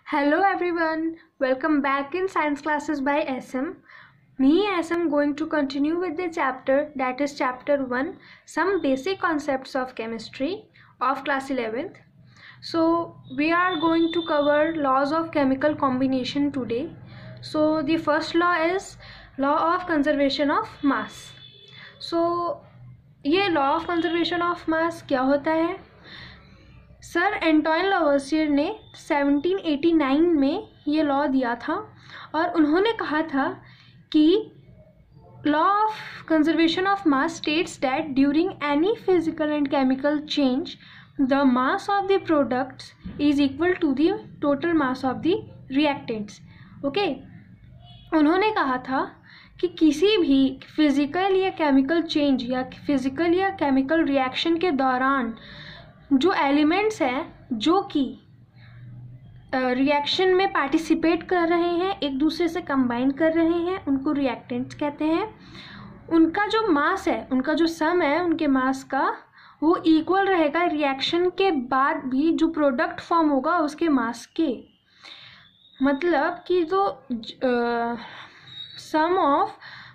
Hello everyone, welcome back in science classes by SM. Me SM going to continue with the chapter that is chapter 1, some basic concepts of chemistry of class 11th. So we are going to cover laws of chemical combination today. So the first law is law of conservation of mass. So ये law of conservation of mass क्या होता है? Sir Antoine लवोसियर ने 1789 में ये law दिया था और उन्होंने कहा था कि law of conservation of mass states that during any physical and chemical change the mass of the products is equal to the total mass of the reactants. Okay, उन्होंने कहा था कि किसी भी फिजिकल या केमिकल चेंज या physical या chemical reaction के दौरान जो एलिमेंट्स हैं जो कि रिएक्शन में पार्टिसिपेट कर रहे हैं, एक दूसरे से कंबाइन कर रहे हैं, उनको रिएक्टेंट्स कहते हैं. उनका जो मास है, उनका जो सम है उनके मास का, वो इक्वल रहेगा रिएक्शन के बाद भी जो प्रोडक्ट फॉर्म होगा उसके मास के. मतलब कि जो sum of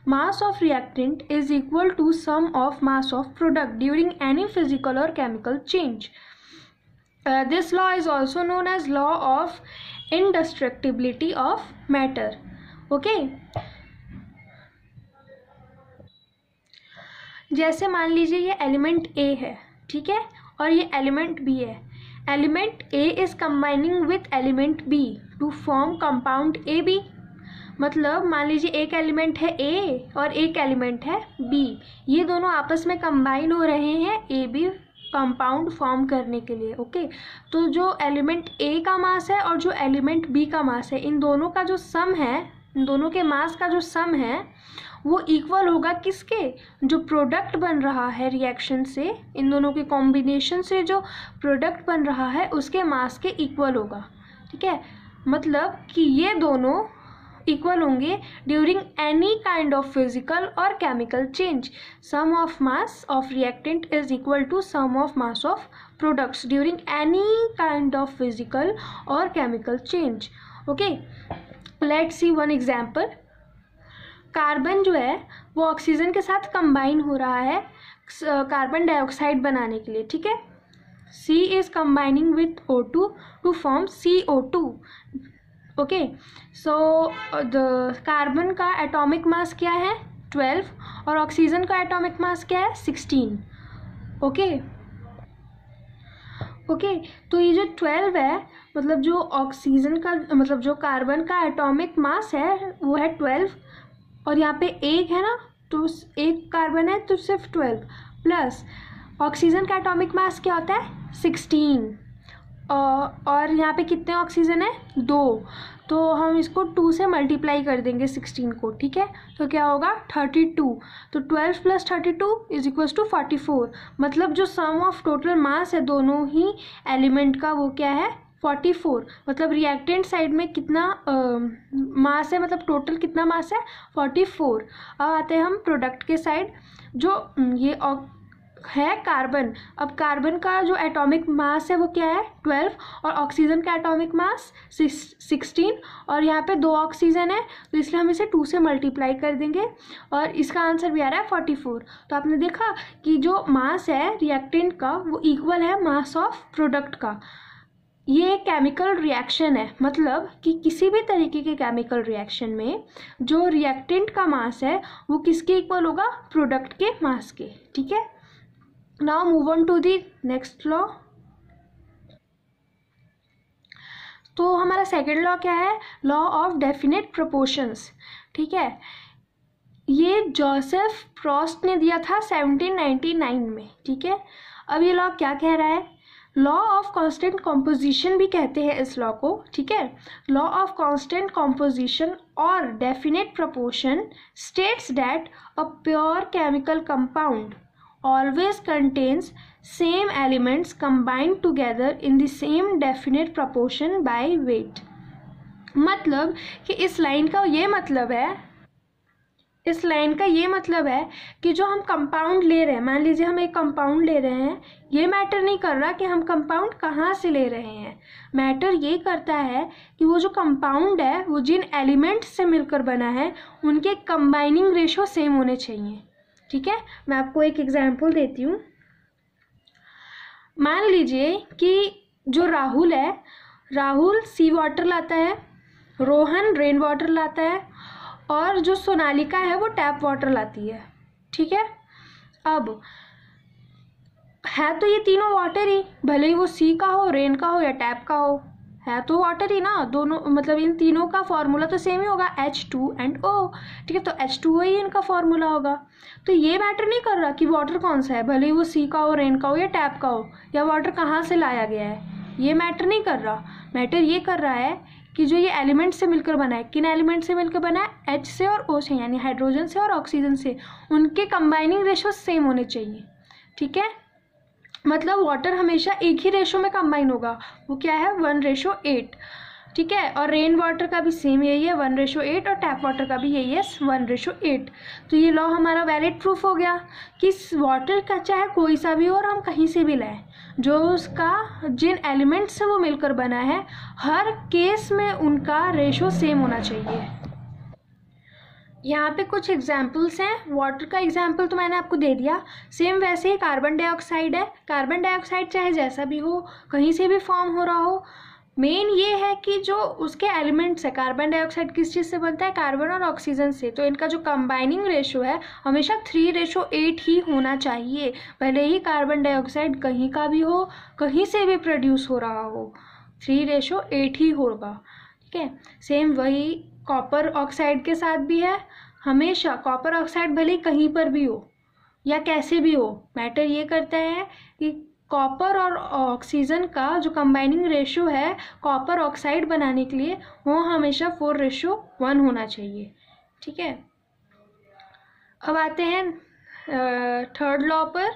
mass of reactant is equal to sum of mass of product during any physical or chemical change. This law is also known as law of indestructibility of matter. Okay. जैसे मान लीजिए ये element A है, ठीक है, और ये element B है. Element A is combining with element B to form compound AB. मतलब मान लीजिए एक एलिमेंट है A और एक एलिमेंट है B, ये दोनों आपस में कंबाइन हो रहे हैं AB कंपाउंड फॉर्म करने के लिए. ओके, तो जो एलिमेंट A का मास है और जो एलिमेंट B का मास है, इन दोनों का जो सम है, इन दोनों के मास का जो सम है वो इक्वल होगा किसके? जो प्रोडक्ट बन रहा है रिएक्शन से, इन दोनों के कॉम्बिनेशन से जो प्रोडक्ट बन रहा है उसके मास के इक्वल होगा. ठीक है, मतलब कि ये दोनों इक्वल होंगे during any kind of physical और chemical change. Sum of mass of reactant is equal to sum of mass of products during any kind of physical और chemical change. Okay, let's see one example. Carbon जो है वो oxygen के साथ combine हो रहा है कार्बन डाइऑक्साइड बनाने के लिए. ठीक है, C is combining with O2 to form CO2. Okay, so the carbon का एटॉमिक मास क्या है? 12 और ऑक्सीजन का एटॉमिक मास क्या है? 16. ओके, तो ये जो 12 है, मतलब जो ऑक्सीजन का, मतलब जो कार्बन का एटॉमिक मास है वो है 12 और यहाँ पे एक है ना, तो एक कार्बन है तो सिर्फ 12 प्लस ऑक्सीजन का एटॉमिक मास क्या होता है? 16. और यहाँ पे कितने ऑक्सीजन है? 2. तो हम इसको 2 से मल्टीप्लाई कर देंगे 16 को. ठीक है, तो क्या होगा? 32. तो 12 प्लस 32 इज इक्वल्स टू 44. मतलब जो सम ऑफ टोटल मास है दोनों ही एलिमेंट का वो क्या है? 44. मतलब रिएक्टेंट साइड में कितना मास है, मतलब टोटल कितना मास है? 44. अब आते हैं हम प्रोडक्ट के साइड. जो ये है कार्बन, अब कार्बन का जो एटॉमिक मास है वो क्या है? 12 और ऑक्सीजन का एटॉमिक मास 16 और यहाँ पे 2 ऑक्सीजन है तो इसलिए हम इसे 2 से मल्टीप्लाई कर देंगे और इसका आंसर भी आ रहा है 44. तो आपने देखा कि जो मास है रिएक्टेंट का वो इक्वल है मास ऑफ प्रोडक्ट का. ये एक केमिकल रिएक्शन है, मतलब कि किसी भी तरीके के केमिकल रिएक्शन में जो रिएक्टेंट का मास है वो किसके इक्वल होगा? प्रोडक्ट के मास के. ठीक है, now move on to the next law. तो हमारा सेकेंड लॉ क्या है? Law of definite proportions. ठीक है, ये जोसेफ प्रोस्ट ने दिया था 1799 में. ठीक है, अब ये लॉ क्या कह रहा है? लॉ ऑफ कांस्टेंट कॉम्पोजिशन भी कहते हैं इस लॉ को. ठीक है, लॉ ऑफ कांस्टेंट कॉम्पोजिशन और definite proportion states that a pure chemical compound always contains same elements combined together in the same definite proportion by weight. मतलब कि इस लाइन का ये मतलब है, इस लाइन का ये मतलब है कि जो हम कंपाउंड ले रहे हैं, मान लीजिए हम एक कंपाउंड ले रहे हैं, ये मैटर नहीं कर रहा कि हम कंपाउंड कहाँ से ले रहे हैं। मैटर ये करता है कि वो जो कंपाउंड है वो जिन एलिमेंट्स से मिलकर बना है उनके कंबाइनिंग रेशो सेम होने चाहिए। ठीक है, मैं आपको एक एग्जांपल देती हूँ। मान लीजिए कि जो राहुल है, राहुल सी वाटर लाता है, रोहन रेन वाटर लाता है, और जो सोनालिका है वो टैप वाटर लाती है। ठीक है, अब है तो ये तीनों वाटर ही, भले ही वो सी का हो, रेन का हो या टैप का हो, है तो वाटर ही ना दोनों। मतलब इन तीनों का फॉर्मूला तो सेम ही होगा, H2NO। ठीक है, तो H2O ही इनका फॉर्मूला होगा। तो ये मैटर नहीं कर रहा कि वाटर कौन सा है, भले ही वो सी का हो, रेन का हो या टैप का हो, या वाटर कहाँ से लाया गया है, ये मैटर नहीं कर रहा। मैटर ये कर रहा है कि जो ये एलिमेंट से मिलकर बना है, किन एलिमेंट से मिलकर बना है, H से और O से, यानी हाइड्रोजन से और ऑक्सीजन से, उनके कंबाइनिंग रेशो सेम होने चाहिए। ठीक है, मतलब वाटर हमेशा एक ही रेशो में कंबाइन होगा, वो क्या है 1:8। ठीक है, और रेन वाटर का भी सेम यही है 1:8, और टैप वाटर का भी यही है 1:8। तो ये लॉ हमारा वैलिड प्रूफ हो गया कि वाटर का चाहे कोई सा भी हो और हम कहीं से भी लाएं, जो उसका जिन एलिमेंट से वो मिलकर बना है हर केस में उनका रेशो सेम होना चाहिए। यहाँ पे कुछ एग्जाम्पल्स हैं। वाटर का एग्जाम्पल तो मैंने आपको दे दिया। सेम वैसे ही कार्बन डाइऑक्साइड है। कार्बन डाइऑक्साइड चाहे जैसा भी हो, कहीं से भी फॉर्म हो रहा हो, मेन ये है कि जो उसके एलिमेंट्स है, कार्बन डाइऑक्साइड किस चीज़ से बनता है, कार्बन और ऑक्सीजन से, तो इनका जो कंबाइनिंग रेशो है हमेशा 3:8 ही होना चाहिए, भले ही कार्बन डाइऑक्साइड कहीं का भी हो, कहीं से भी प्रोड्यूस हो रहा हो, 3:8 ही होगा। ठीक है, सेम वही कॉपर ऑक्साइड के साथ भी है। हमेशा कॉपर ऑक्साइड भले ही कहीं पर भी हो या कैसे भी हो, मैटर ये करता है कि कॉपर और ऑक्सीजन का जो कंबाइनिंग रेशो है कॉपर ऑक्साइड बनाने के लिए वो हमेशा 4:1 होना चाहिए। ठीक है, अब आते हैं थर्ड लॉ पर।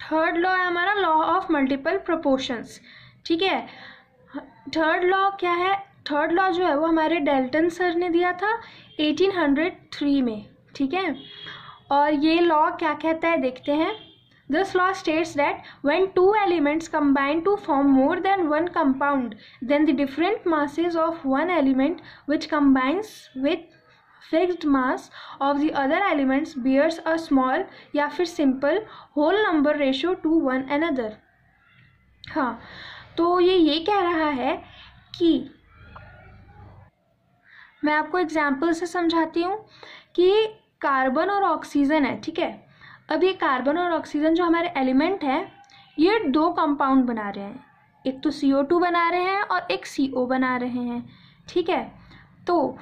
थर्ड लॉ है हमारा लॉ ऑफ मल्टीपल प्रोपोर्शंस। ठीक है, थर्ड लॉ क्या है, थर्ड लॉ जो है वो हमारे डेल्टन सर ने दिया था 1803 में। ठीक है, और ये लॉ क्या कहता है देखते हैं। This law states that when two elements combine to form more than one compound, then the different masses of one element which combines with fixed mass of the other elements bears a small या फिर simple whole number ratio to one another। हाँ, तो ये कह रहा है कि मैं आपको एग्जाम्पल से समझाती हूँ कि कार्बन और ऑक्सीजन है। ठीक है, अब ये कार्बन और ऑक्सीजन जो हमारे एलिमेंट हैं ये दो कंपाउंड बना रहे हैं, एक तो CO2 बना रहे हैं और एक CO बना रहे हैं। ठीक है, तो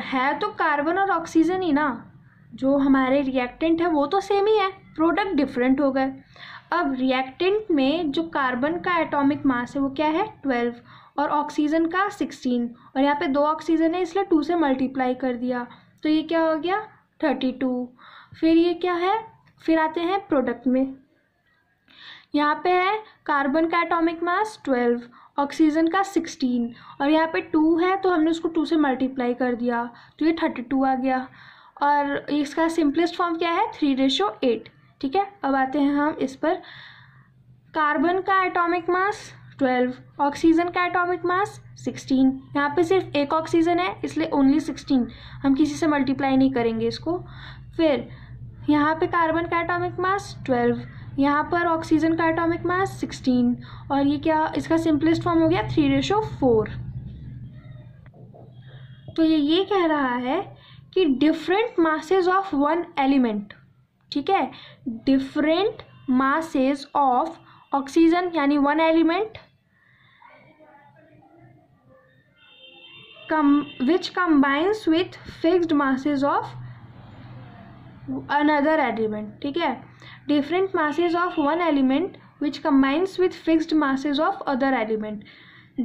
है तो कार्बन और ऑक्सीजन ही ना, जो हमारे रिएक्टेंट है वो तो सेम ही है, प्रोडक्ट डिफरेंट हो गए। अब रिएक्टेंट में जो कार्बन का एटॉमिक मास है वो क्या है 12 और ऑक्सीजन का 16, और यहाँ पे 2 ऑक्सीजन है इसलिए 2 से मल्टीप्लाई कर दिया, तो ये क्या हो गया 32। फिर ये क्या है, फिर आते हैं प्रोडक्ट में, यहाँ पे है कार्बन का एटॉमिक मास 12, ऑक्सीजन का 16, और यहाँ पे 2 है तो हमने उसको 2 से मल्टीप्लाई कर दिया तो ये 32 आ गया, और इसका सिंपलेस्ट फॉर्म क्या है 3:8। ठीक है, अब आते हैं हम इस पर। कार्बन का एटॉमिक मास 12, ऑक्सीजन का एटॉमिक मास 16, यहाँ पे सिर्फ एक ऑक्सीजन है इसलिए ओनली 16, हम किसी से मल्टीप्लाई नहीं करेंगे इसको। फिर यहाँ पे कार्बन का एटॉमिक मास 12, यहाँ पर ऑक्सीजन का एटॉमिक मास 16, और ये क्या, इसका सिंपलेस्ट फॉर्म हो गया 3:4। तो ये कह रहा है कि different masses of one element, ठीक है, डिफरेंट मासेस ऑफ ऑक्सीजन यानी one element which combines with fixed masses of another element। ठीक है, different masses of one element which combines with fixed masses of other element,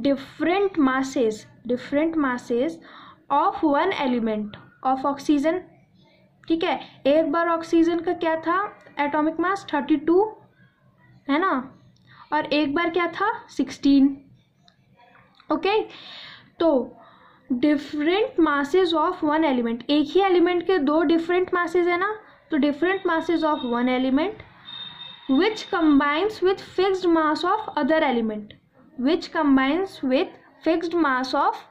different masses of one element of oxygen। ठीक है, एक बार oxygen का क्या था atomic mass 32 है ना, और एक बार क्या था 16। ओके, तो different masses of one element, एक ही एलिमेंट के दो डिफरेंट मासेस है ना, तो different masses of one element which combines with fixed mass of other element, which combines with fixed mass of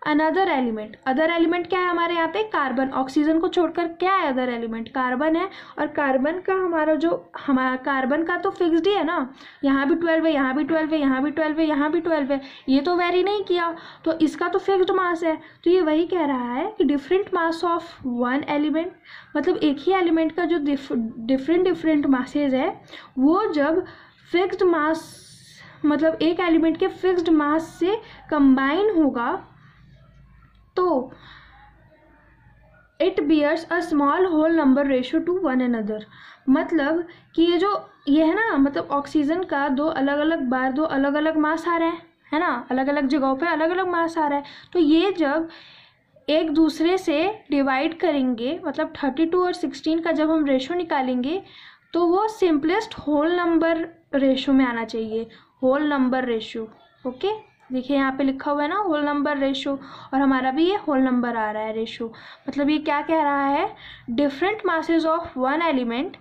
another element. Other element क्या है हमारे यहाँ पे, कार्बन, ऑक्सीजन को छोड़कर क्या है अदर एलिमेंट, कार्बन है। और कार्बन का हमारा कार्बन का तो फिक्स्ड ही है ना, यहाँ भी 12 है, यहाँ भी 12 है, यहाँ भी 12 है, यहाँ भी 12 है, ये तो वेरी नहीं किया, तो इसका तो फिक्स्ड मास है। तो ये वही कह रहा है कि different mass of one element, मतलब एक ही एलिमेंट का जो डिफरेंट मासेज है, वो जब फिक्स्ड मास, मतलब एक एलिमेंट के फिक्स्ड मास से कंबाइन होगा तो it bears a small whole number ratio to one another. मतलब कि ये है ना, मतलब ऑक्सीजन का दो अलग अलग मास आ रहा है ना, अलग अलग जगहों पे अलग अलग मास आ रहा है, तो ये जब एक दूसरे से डिवाइड करेंगे, मतलब 32 और 16 का जब हम रेशो निकालेंगे तो वो सिंपलेस्ट होल नंबर रेशो में आना चाहिए, होल नंबर रेशो। ओके, देखिए यहाँ पे लिखा हुआ है ना होल नंबर रेशो, और हमारा भी ये होल नंबर आ रहा है रेशो। मतलब ये क्या कह रहा है, different masses of one element,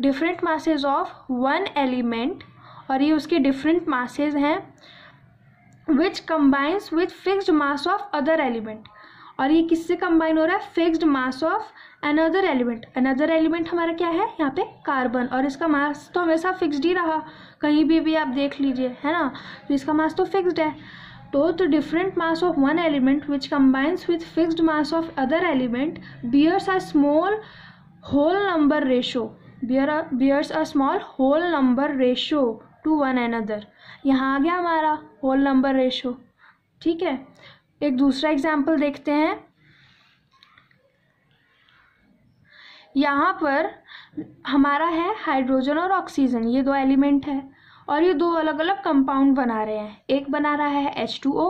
different masses of one element, और ये उसके डिफरेंट मासेस हैं, which combines with fixed mass of other element. और ये किससे कंबाइन हो रहा है, fixed mass of another element. Another element हमारा क्या है यहाँ पे, कार्बन, और इसका मास तो हमेशा फिक्स्ड ही रहा, कहीं भी आप देख लीजिए, है ना, तो इसका मास तो फिक्स्ड है। तो different mass of one element which combines with fixed mass of other element bears a small whole number ratio, bears a small whole number ratio to one another. यहाँ आ गया हमारा होल नंबर रेशो। ठीक है, एक दूसरा example देखते हैं। यहाँ पर हमारा है हाइड्रोजन और ऑक्सीजन, ये दो एलिमेंट है, और ये दो अलग अलग कंपाउंड बना रहे हैं। एक बना रहा है H2O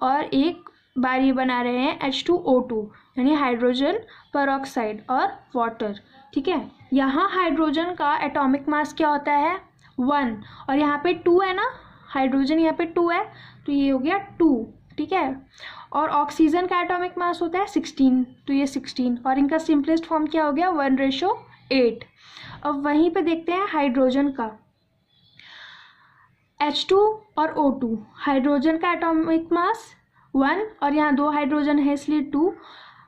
और एक बार ये बना रहे हैं H2O2, यानी हाइड्रोजन पेरोक्साइड और वाटर। ठीक है, यहाँ हाइड्रोजन का एटॉमिक मास क्या होता है 1, और यहाँ पे 2 है ना, हाइड्रोजन यहाँ पे 2 है, तो ये हो गया 2। ठीक है, और ऑक्सीजन का एटॉमिक मास होता है 16, तो ये 16, और इनका सिंपलेस्ट फॉर्म क्या हो गया 1:8। अब वहीं पे देखते हैं हाइड्रोजन का, H2 और O2, हाइड्रोजन का एटॉमिक मास 1 और यहाँ 2 हाइड्रोजन है इसलिए 2,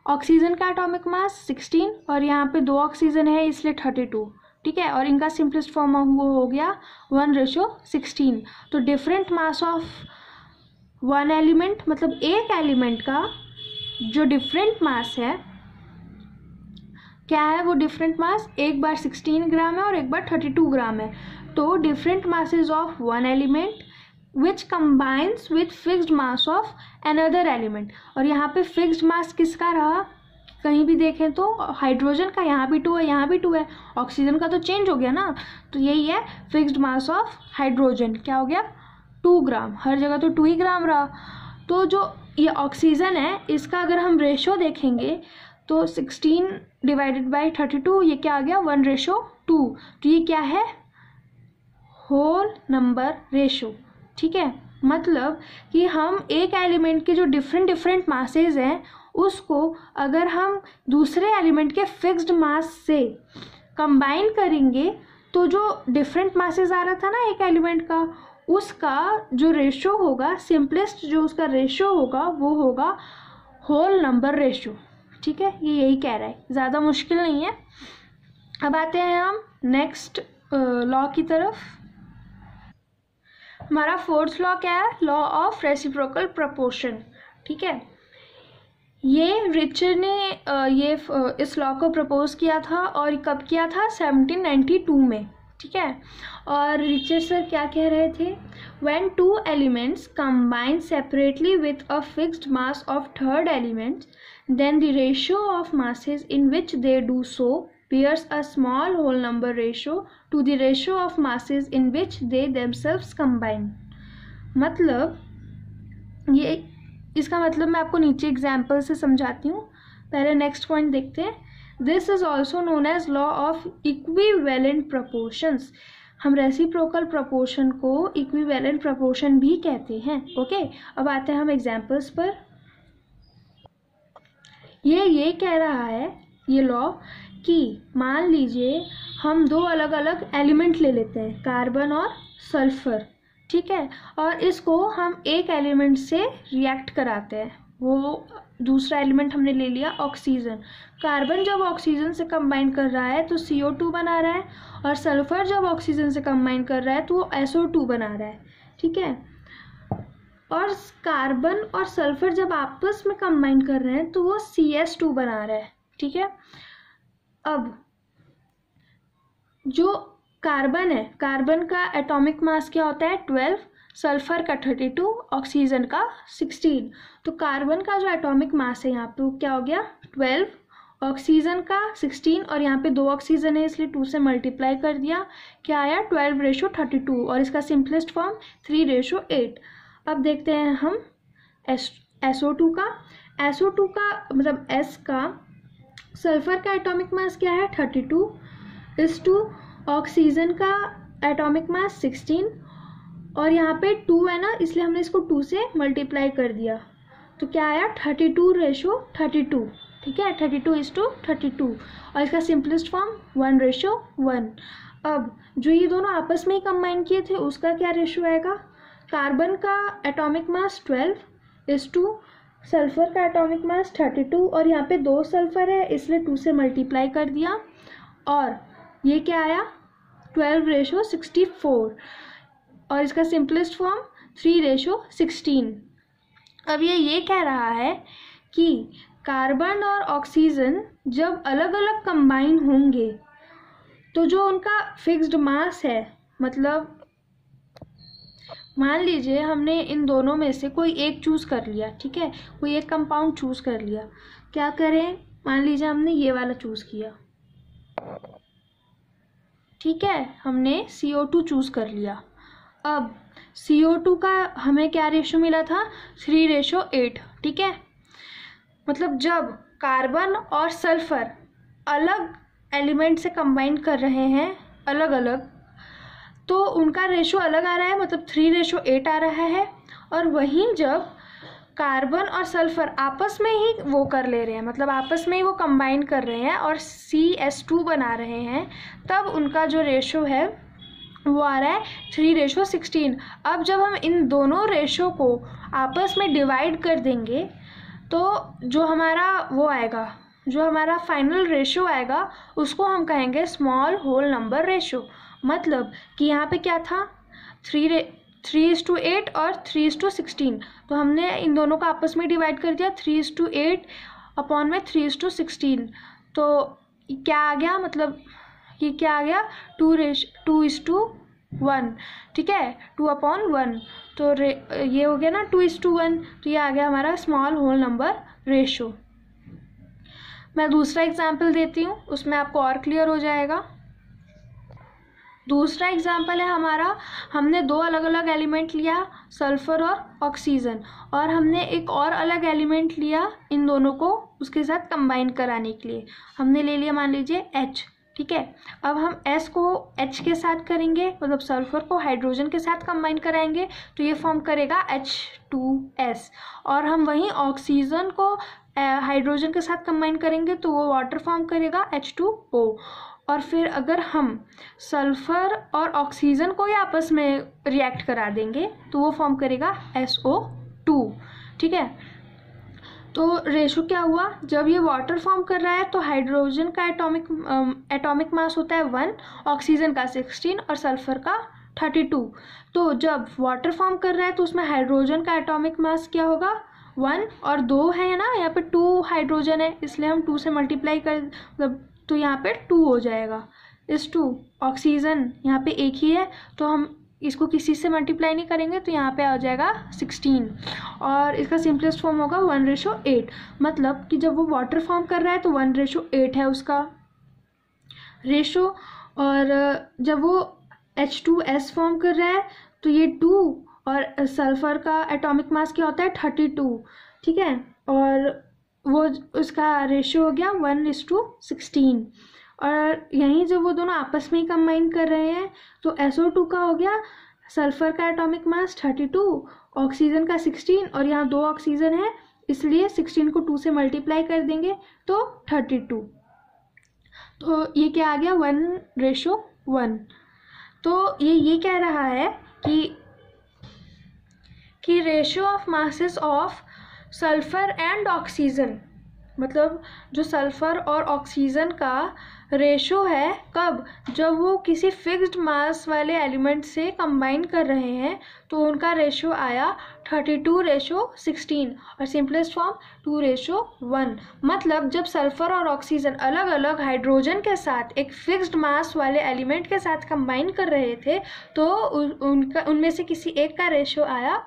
ऑक्सीजन का एटॉमिक मास 16 और यहाँ पे 2 ऑक्सीजन है इसलिए 32। ठीक है, और इनका सिंपलेस्ट फॉर्म वो हो गया 1:16। तो different mass of one element, मतलब एक एलिमेंट का जो डिफरेंट मास है क्या है, वो डिफरेंट मास एक बार 16 ग्राम है और एक बार 32 ग्राम है। तो different masses of one element which combines with fixed mass of another element. और यहाँ पे फिक्स्ड मास किसका रहा, कहीं भी देखें तो हाइड्रोजन का यहाँ भी 2 है, यहाँ भी 2 है, ऑक्सीजन का तो चेंज हो गया ना, तो यही है फिक्स्ड मास ऑफ हाइड्रोजन, क्या हो गया 2 ग्राम, हर जगह तो 2 ही ग्राम रहा। तो जो ये ऑक्सीजन है इसका अगर हम रेशो देखेंगे तो 16 डिवाइडेड बाई 32, ये क्या आ गया 1:2। तो ये क्या है होल नंबर रेशो। ठीक है, मतलब कि हम एक एलिमेंट के जो डिफरेंट मासेस हैं उसको अगर हम दूसरे एलिमेंट के फिक्स्ड मास से कंबाइन करेंगे तो जो डिफरेंट मासेस आ रहा था ना एक एलिमेंट का, उसका जो रेशो होगा, सिंपलेस्ट जो उसका रेशो होगा वो होगा होल नंबर रेशो। ठीक है, ये यही कह रहा है, ज़्यादा मुश्किल नहीं है। अब आते हैं हम नेक्स्ट लॉ की तरफ। हमारा फोर्थ लॉ क्या है, लॉ ऑफ रेसिप्रोकल प्रपोर्शन। ठीक है, ये रिचर ने इस लॉ को प्रपोज किया था, और कब किया था 1792 में। ठीक है, और रिचर सर क्या कह रहे थे, when two elements combine separately with a fixed mass of third element, then the ratio of masses in which they do so bears a small whole number ratio to the ratio of masses in which they themselves combine। मतलब ये इसका मतलब मैं आपको नीचे example से समझाती हूँ, पहले नेक्स्ट पॉइंट देखते हैं। This is also known as law of equivalent proportions. हम रेसिप्रोकल प्रपोर्शन को इक्विवेलेंट प्रपोर्शन भी कहते हैं। ओके, अब आते हैं हम एग्जाम्पल्स पर। ये कह रहा है ये लॉ कि मान लीजिए हम दो अलग अलग एलिमेंट ले लेते हैं, कार्बन और सल्फर, ठीक है, और इसको हम एक एलिमेंट से रिएक्ट कराते हैं। वो दूसरा एलिमेंट हमने ले लिया ऑक्सीजन। कार्बन जब ऑक्सीजन से कंबाइन कर रहा है तो CO2 बना रहा है, और सल्फर जब ऑक्सीजन से कंबाइन कर रहा है तो वो SO2 बना रहा है, ठीक है। और कार्बन और सल्फर जब आपस में कंबाइन कर रहे हैं तो वो CS2 बना रहा है, ठीक है। अब जो कार्बन है, कार्बन का एटॉमिक मास क्या होता है 12, सल्फर का 32, ऑक्सीजन का 16। तो कार्बन का जो एटॉमिक मास है यहाँ पे वो क्या हो गया 12, ऑक्सीजन का 16, और यहाँ पे 2 ऑक्सीजन है इसलिए 2 से मल्टीप्लाई कर दिया, क्या आया 12:32, और इसका सिंपलेस्ट फॉर्म 3:8। अब देखते हैं हम SO2 का। SO2 का मतलब S का, सल्फर का एटॉमिक मास क्या है 32 इस टू ऑक्सीजन का एटॉमिक मास 16, और यहाँ पे 2 है ना इसलिए हमने इसको 2 से मल्टीप्लाई कर दिया, तो क्या आया 32:32, ठीक है, 32:32, और इसका सिंपलेस्ट फॉर्म 1:1। अब जो ये दोनों आपस में ही कंबाइन किए थे उसका क्या रेशो आएगा, कार्बन का एटॉमिक मास 12 इस टू सल्फर का एटॉमिक मास 32, और यहाँ पे 2 सल्फर है इसलिए 2 से मल्टीप्लाई कर दिया, और ये क्या आया 12:64, और इसका सिंपलेस्ट फॉर्म 3:16। अब ये कह रहा है कि कार्बन और ऑक्सीजन जब अलग अलग कंबाइन होंगे तो जो उनका फिक्स्ड मास है, मतलब मान लीजिए हमने इन दोनों में से कोई एक चूज़ कर लिया, ठीक है, कोई एक कंपाउंड चूज़ कर लिया, क्या करें, मान लीजिए हमने ये वाला चूज़ किया, ठीक है, हमने CO2 चूज़ कर लिया। अब CO2 का हमें क्या रेशो मिला था 3:8, ठीक है, मतलब जब कार्बन और सल्फर अलग एलिमेंट से कंबाइन कर रहे हैं अलग अलग, तो उनका रेशो अलग आ रहा है, मतलब 3:8 आ रहा है। और वहीं जब कार्बन और सल्फर आपस में ही वो कर ले रहे हैं, मतलब आपस में ही वो कंबाइन कर रहे हैं और CS2 बना रहे हैं, तब उनका जो रेशो है वो आ रहा है 3:16। अब जब हम इन दोनों रेशो को आपस में डिवाइड कर देंगे तो जो हमारा वो आएगा, जो हमारा फाइनल रेशो आएगा उसको हम कहेंगे स्मॉल होल नंबर रेशो। मतलब कि यहाँ पे क्या था 3:8 और 3:16, तो हमने इन दोनों को आपस में डिवाइड कर दिया 3:8 अपॉन में 3:16, तो क्या आ गया, मतलब ये क्या आ गया 2:1, ठीक है, 2/1, तो ये हो गया ना 2:1, तो ये आ गया हमारा स्मॉल होल नंबर रेशो। मैं दूसरा एग्जाम्पल देती हूँ, उसमें आपको और क्लियर हो जाएगा। दूसरा एग्जाम्पल है हमारा, हमने 2 अलग अलग एलिमेंट लिया सल्फर और ऑक्सीजन, और हमने एक और अलग एलिमेंट लिया इन दोनों को उसके साथ कंबाइन कराने के लिए, हमने ले लिया मान लीजिए H, ठीक है। अब हम S को H के साथ करेंगे, मतलब सल्फर को हाइड्रोजन के साथ कंबाइन कराएंगे तो ये फॉर्म करेगा H2S, और हम वहीं ऑक्सीजन को हाइड्रोजन के साथ कंबाइन करेंगे तो वो वाटर फॉर्म करेगा H2O। और फिर अगर हम सल्फर और ऑक्सीजन को ही आपस में रिएक्ट करा देंगे तो वो फॉर्म करेगा SO2, ठीक है। तो रेशो क्या हुआ, जब ये वाटर फॉर्म कर रहा है तो हाइड्रोजन का एटॉमिक मास होता है 1, ऑक्सीजन का 16 और सल्फर का 32। तो जब वाटर फॉर्म कर रहा है तो उसमें हाइड्रोजन का एटॉमिक मास क्या होगा 1, और 2 है ना, यहाँ पे 2 हाइड्रोजन है इसलिए हम 2 से मल्टीप्लाई कर, मतलब तो यहाँ पे 2 हो जाएगा इस 2। ऑक्सीजन यहाँ पे एक ही है तो हम इसको किसी से मल्टीप्लाई नहीं करेंगे तो यहाँ पे आ जाएगा 16, और इसका सिंपलेस्ट फॉर्म होगा 1:8। मतलब कि जब वो वाटर फॉर्म कर रहा है तो 1:8 है उसका रेशो, और जब वो H2S फॉर्म कर रहा है तो ये 2, और सल्फर का एटॉमिक मास क्या होता है 32, ठीक है, और वो उसका रेशो हो गया 1:16। और यहीं जब वो दोनों आपस में ही कंबाइन कर रहे हैं तो SO2 का हो गया सल्फर का एटॉमिक मास 32, ऑक्सीजन का 16, और यहाँ 2 ऑक्सीजन है इसलिए 16 को 2 से मल्टीप्लाई कर देंगे तो 32। तो ये क्या आ गया 1:1। तो ये कह रहा है कि ratio of masses of sulphur and oxygen, मतलब जो सल्फर और ऑक्सीजन का रेशो है कब, जब वो किसी फिक्स्ड मास वाले एलिमेंट से कंबाइन कर रहे हैं तो उनका रेशो आया 32:16 और सिंपलेस्ट फॉर्म 2:1। मतलब जब सल्फर और ऑक्सीजन अलग अलग हाइड्रोजन के साथ एक फिक्स्ड मास वाले एलिमेंट के साथ कंबाइन कर रहे थे तो उनमें से किसी एक का रेशो आया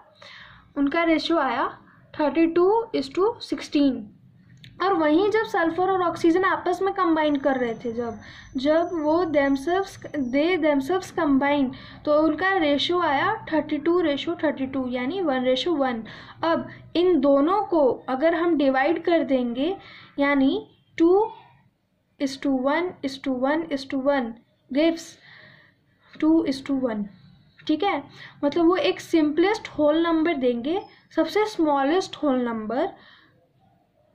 32:16। और वहीं जब सल्फर और ऑक्सीजन आपस में कंबाइन कर रहे थे, जब वो देमसेल्व्स कंबाइन, तो उनका रेशो आया 32:32 यानी 1:1। अब इन दोनों को अगर हम डिवाइड कर देंगे यानी 2:1:1:1 गिव्स 2:1। ठीक है, मतलब वो एक सिंपलेस्ट होल नंबर देंगे, सबसे स्मॉलेस्ट होल नंबर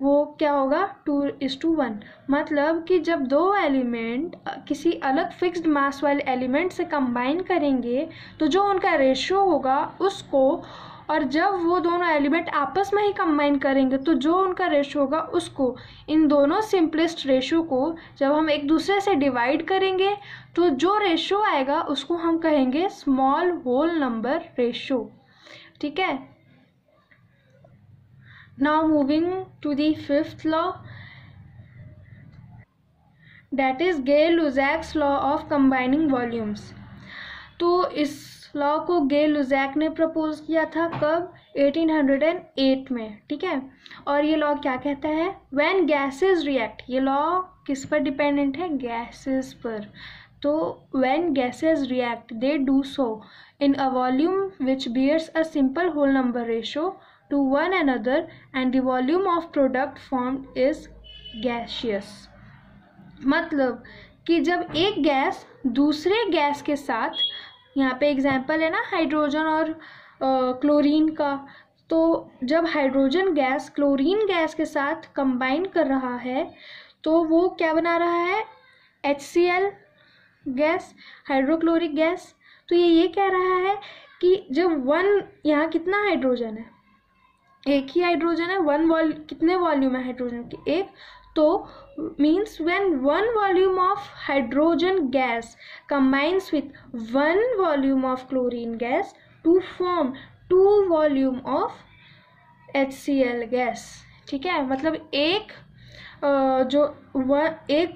वो क्या होगा 2:1। मतलब कि जब दो एलिमेंट किसी अलग फिक्स्ड मास वाले एलिमेंट से कंबाइन करेंगे तो जो उनका रेशियो होगा उसको, और जब वो दोनों एलिमेंट आपस में ही कंबाइन करेंगे तो जो उनका रेशियो होगा उसको, इन दोनों सिंपलेस्ट रेशियो को जब हम एक दूसरे से डिवाइड करेंगे तो जो रेशियो आएगा उसको हम कहेंगे स्मॉल होल नंबर रेशियो। ठीक है, now moving to the fifth law, that is Gay-Lussac's law of combining volumes। तो इस लॉ को गे-लुसैक ने प्रपोज किया था कब 1808 में। ठीक है, और ये लॉ क्या कहता है, व्हेन गैसेस रिएक्ट, ये लॉ किस पर डिपेंडेंट है, गैसेस पर। तो when gases react they do so in a volume which bears a simple whole number ratio to one another and the volume of product formed is gaseous। मतलब कि जब एक गैस दूसरे गैस के साथ, यहाँ पे एग्जांपल है ना हाइड्रोजन और क्लोरीन का, तो जब हाइड्रोजन गैस क्लोरीन गैस के साथ कंबाइन कर रहा है तो वो क्या बना रहा है, HCl गैस, हाइड्रोक्लोरिक गैस। तो ये कह रहा है कि जब यहाँ कितना हाइड्रोजन है, एक ही हाइड्रोजन है, कितने वॉल्यूम है हाइड्रोजन के, एक। तो means when one volume of hydrogen gas combines with one volume of chlorine gas to form 2 volume of HCl gas. ठीक है, मतलब एक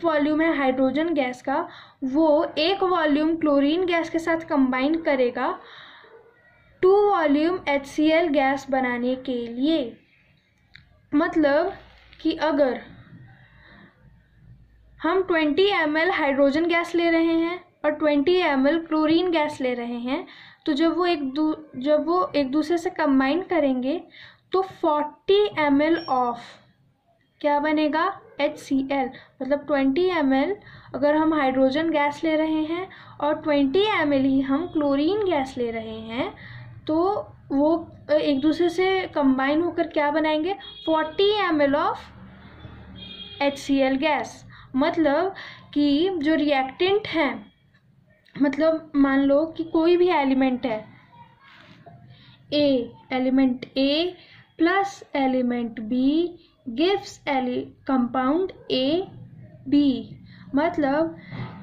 वॉल्यूम है हाइड्रोजन गैस का, वो एक वॉल्यूम क्लोरीन गैस के साथ कंबाइन करेगा 2 वॉल्यूम HCl गैस बनाने के लिए। मतलब कि अगर हम 20 ml हाइड्रोजन गैस ले रहे हैं और 20 ml क्लोरीन गैस ले रहे हैं, तो जब वो एक दूसरे से कंबाइन करेंगे तो 40 ml ऑफ क्या बनेगा, HCl। मतलब 20 ml अगर हम हाइड्रोजन गैस ले रहे हैं और 20 ml ही हम क्लोरीन गैस ले रहे हैं तो वो एक दूसरे से कंबाइन होकर क्या बनाएंगे, 40 ml ऑफ HCl गैस। मतलब कि जो रिएक्टेंट हैं, मतलब मान लो कि कोई भी एलिमेंट है, element A plus element B gives compound AB। मतलब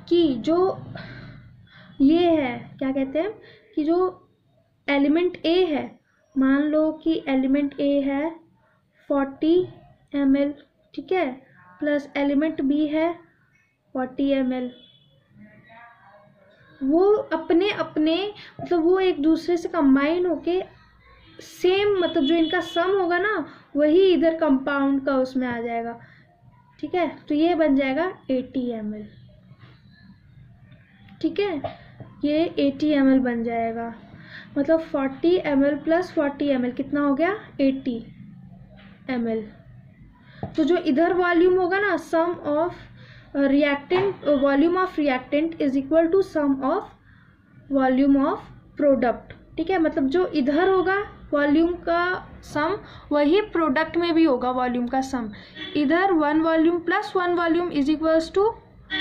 कि जो ये है क्या कहते हैं कि जो एलिमेंट A है, मान लो कि एलिमेंट A है 40 ml, ठीक है, प्लस एलिमेंट B है 40 ml। वो अपने मतलब वो एक दूसरे से कंबाइन होके सेम, मतलब जो इनका सम होगा ना वही इधर कंपाउंड का उसमें आ जाएगा। ठीक है, तो ये बन जाएगा 80 ml। ठीक है, ये 80 ml बन जाएगा। मतलब 40 ml प्लस 40 ml कितना हो गया, 80 ml। तो जो इधर वॉल्यूम होगा ना, sum of reactant, volume of reactant is equal to sum of volume of product. ठीक है, मतलब जो इधर होगा वॉल्यूम का सम वही प्रोडक्ट में भी होगा वॉल्यूम का सम। इधर 1 volume plus 1 volume is equals to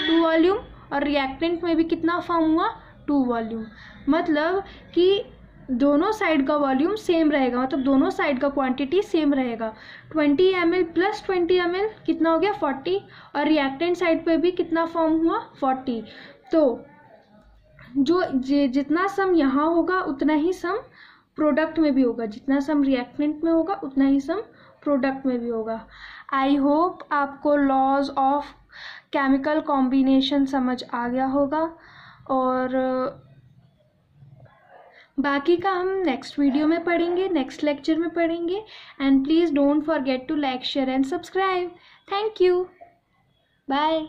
2 volume, और रिएक्टेंट में भी कितना फॉर्म हुआ 2 वॉल्यूम। मतलब कि दोनों साइड का वॉल्यूम सेम रहेगा, मतलब दोनों साइड का क्वांटिटी सेम रहेगा। 20 ml प्लस 20 ml कितना हो गया 40, और रिएक्टेंट साइड पे भी कितना फॉर्म हुआ 40। तो जो जितना सम यहाँ होगा उतना ही सम प्रोडक्ट में भी होगा, जितना सम रिएक्टेंट में होगा उतना ही सम प्रोडक्ट में भी होगा। आई होप आपको लॉज ऑफ केमिकल कॉम्बिनेशन समझ आ गया होगा, और बाकी का हम नेक्स्ट वीडियो में पढ़ेंगे, नेक्स्ट लेक्चर में पढ़ेंगे। And please don't forget to like, share and subscribe. Thank you, bye.